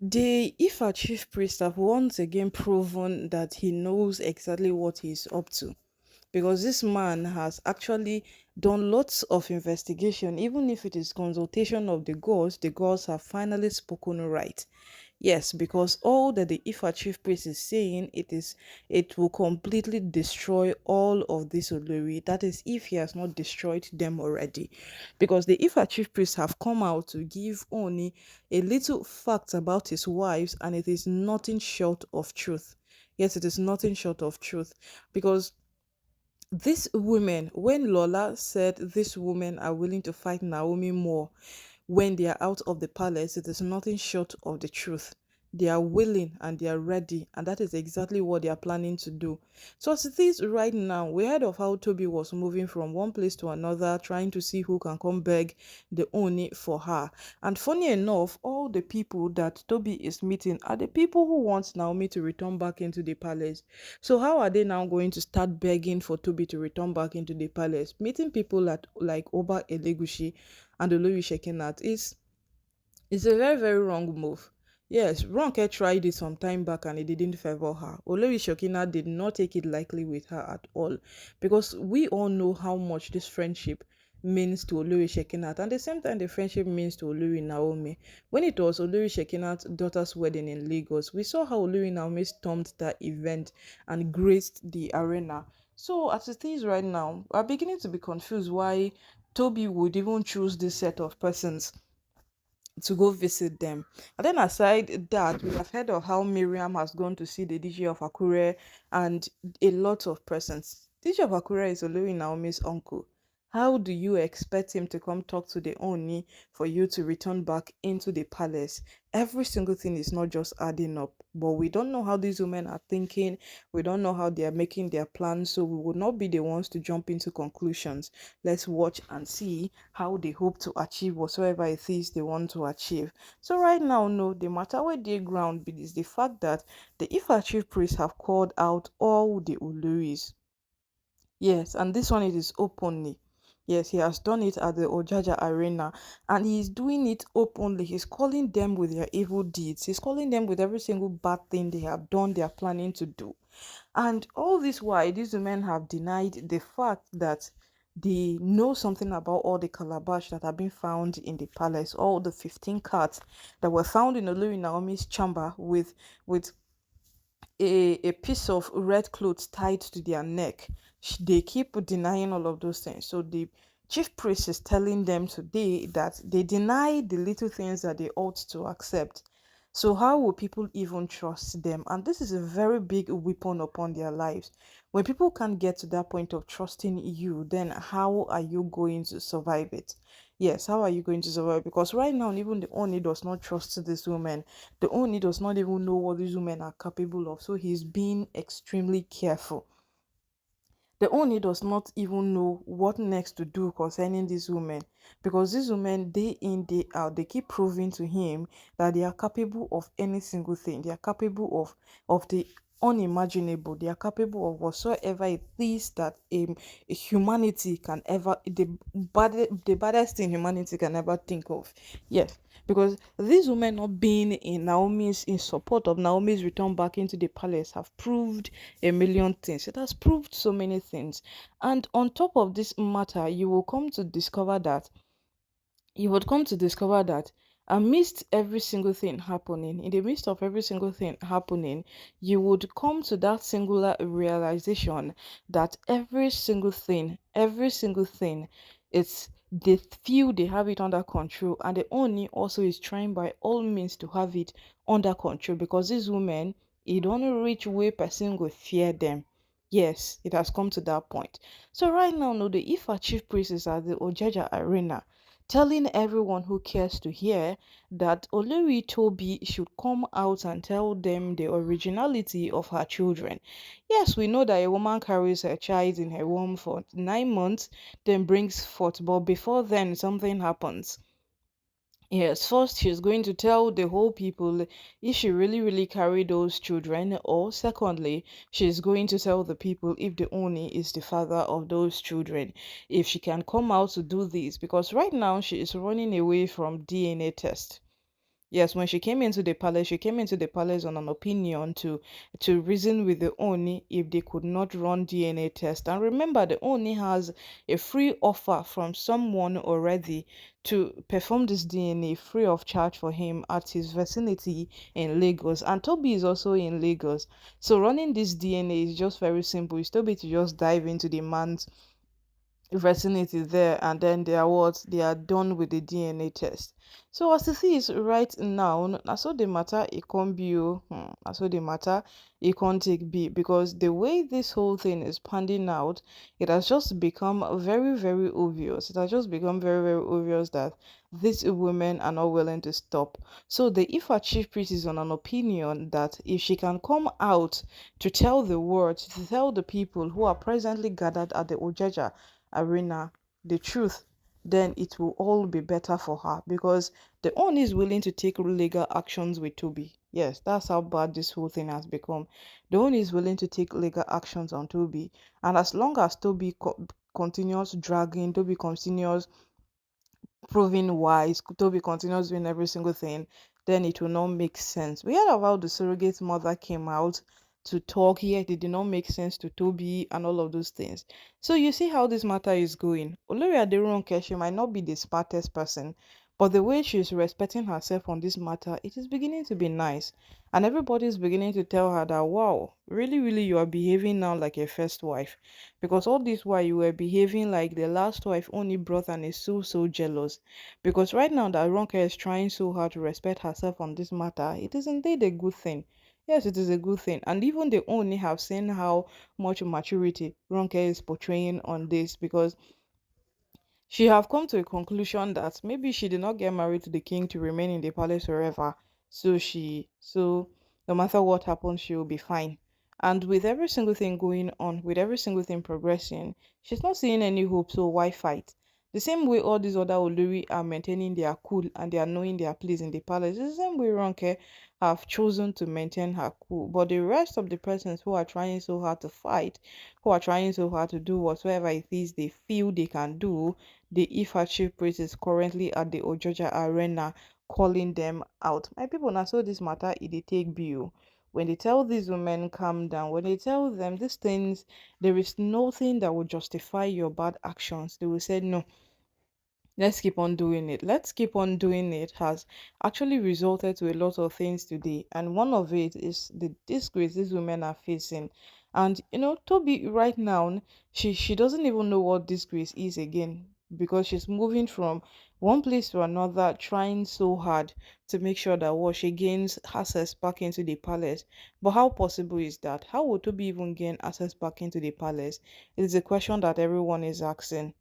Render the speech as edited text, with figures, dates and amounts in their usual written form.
The Ifa chief priest have once again proven that he knows exactly what he's up to, because this man has actually done lots of investigation. Even if it is consultation of the gods have finally spoken right. Yes, because all that the Ifa chief priest is saying, it will completely destroy all of this Olori. That is, if he has not destroyed them already. Because the Ifa chief priests have come out to give Oni a little fact about his wives, and it is nothing short of truth. Yes, it is nothing short of truth. Because these women, when Lola said these women are willing to fight Naomi more when they are out of the palace, it is nothing short of the truth. They are willing and they are ready, and that is exactly what they are planning to do. So, as it is right now, we heard of how Toby was moving from one place to another, trying to see who can come beg the Oni for her. And funny enough, all the people that Toby is meeting are the people who want Naomi to return back into the palace. So, how are they now going to start begging for Toby to return back into the palace? Meeting people like Oba Elegushi and Olori Shekinat is a very, very wrong move. Yes, Ronke tried it some time back and it didn't favor her. Olori Shekinat did not take it lightly with her at all, because we all know how much this friendship means to Olori Shekinat, and the same time the friendship means to Olori Naomi. When it was Olori Shekinat's daughter's wedding in Lagos, we saw how Olori Naomi stormed that event and graced the arena. So as it is right now, we're beginning to be confused why Toby would even choose this set of persons to go visit them. And then aside that, we have heard of how Miriam has gone to see the DJ of Akure and a lot of persons. DJ of Akure is Olori Naomi's uncle. How do you expect him to come talk to the Oni for you to return back into the palace? Every single thing is not just adding up, but we don't know how these women are thinking. We don't know how they are making their plans, so we will not be the ones to jump into conclusions. Let's watch and see how they hope to achieve whatsoever it is they want to achieve. So right now, no, the matter where they ground is the fact that the Ifa chief priests have called out all the Oloris. Yes, and this one it is openly. Yes, he has done it at the Ojaja Arena, and he is doing it openly. He's calling them with their evil deeds. He's calling them with every single bad thing they have done, they are planning to do. And all this while, these women have denied the fact that they know something about all the calabash that have been found in the palace, all the 15 carts that were found in Olori Naomi's chamber with a piece of red cloth tied to their neck. They keep denying all of those things. So the chief priest is telling them today that they deny the little things that they ought to accept. So how will people even trust them? And this is a very big weapon upon their lives. When people can't get to that point of trusting you, then how are you going to survive it? Yes, how are you going to survive? Because right now, even the Oni does not trust this woman. The Oni does not even know what these women are capable of. So he's being extremely careful. The Oni does not even know what next to do concerning these women, because these women, day in, day out, they keep proving to him that they are capable of any single thing. They are capable of the unimaginable. They are capable of whatsoever it is that humanity can ever, the baddest thing humanity can ever think of. Yes, because these women not being in support of Naomi's return back into the palace have proved a million things. It has proved so many things. And on top of this matter, you would come to discover that amidst every single thing happening, in the midst of every single thing happening, you would come to that singular realization that every single thing, it's they feel they have it under control, and the Oni also is trying by all means to have it under control, because these women, it don't reach where person will fear them. Yes, it has come to that point. So right now, no, the Ifa chief priest is at the Ojaja Arena, telling everyone who cares to hear that Olori Tobi should come out and tell them the originality of her children. Yes, we know that a woman carries her child in her womb for 9 months, then brings forth, but before then, something happens. Yes, first she's going to tell the whole people if she really, really carried those children, or secondly, she's going to tell the people if the Oni is the father of those children. If she can come out to do this, because right now she is running away from DNA test. Yes, when she came into the palace on an opinion to reason with the Oni if they could not run DNA test. And remember, the Oni has a free offer from someone already to perform this DNA free of charge for him at his vicinity in Lagos. And Toby is also in Lagos. So running this DNA is just very simple. It's Toby to just dive into the man's vicinity there, and then they are what they are done with the DNA test. So as it is right now, na so the matter it can't be na so the matter it can't take be, because the way this whole thing is panning out, it has just become very very obvious. It has just become very very obvious that these women are not willing to stop. So the Ifa chief priest is on an opinion that if she can come out to tell the world, to tell the people who are presently gathered at the Ojaja arena the truth, then it will all be better for her, because the owner is willing to take legal actions with Toby. Yes, that's how bad this whole thing has become. The owner is willing to take legal actions on Toby, and as long as Toby continues dragging, Toby continues proving wise, Toby continues doing every single thing, then it will not make sense. We heard about the surrogate mother came out to talk, yet it did not make sense to Toby and all of those things. So you see how this matter is going. Olori Ronke, she might not be the smartest person, but the way she's respecting herself on this matter, it is beginning to be nice. And everybody is beginning to tell her that, wow, really, really, you are behaving now like a first wife. Because all this while you were behaving like the last wife only brought and is so, so jealous. Because right now that Ronke is trying so hard to respect herself on this matter, it is indeed a good thing. Yes, it is a good thing. And even they only have seen how much maturity Ronke is portraying on this, because she have come to a conclusion that maybe she did not get married to the king to remain in the palace forever. So no matter what happens, she will be fine. And with every single thing going on, with every single thing progressing, she's not seeing any hope, so why fight? The same way all these other Olori are maintaining their cool and they are knowing their place in the palace, the same way Ronke have chosen to maintain her cool. But the rest of the persons who are trying so hard to fight, who are trying so hard to do whatsoever it is they feel they can do, the Ifa chief priest is currently at the Ojoja arena calling them out. My people, now so this matter it dey take bill. When they tell these women calm down, when they tell them these things, there is nothing that will justify your bad actions. They will say no, let's keep on doing it. Let's keep on doing it has actually resulted to a lot of things today. And one of it is the disgrace these women are facing. And Toby right now, she doesn't even know what disgrace is again, because she's moving from one place to another, trying so hard to make sure that what she gains access back into the palace. But how possible is that? How would Toby even gain access back into the palace? It is a question that everyone is asking.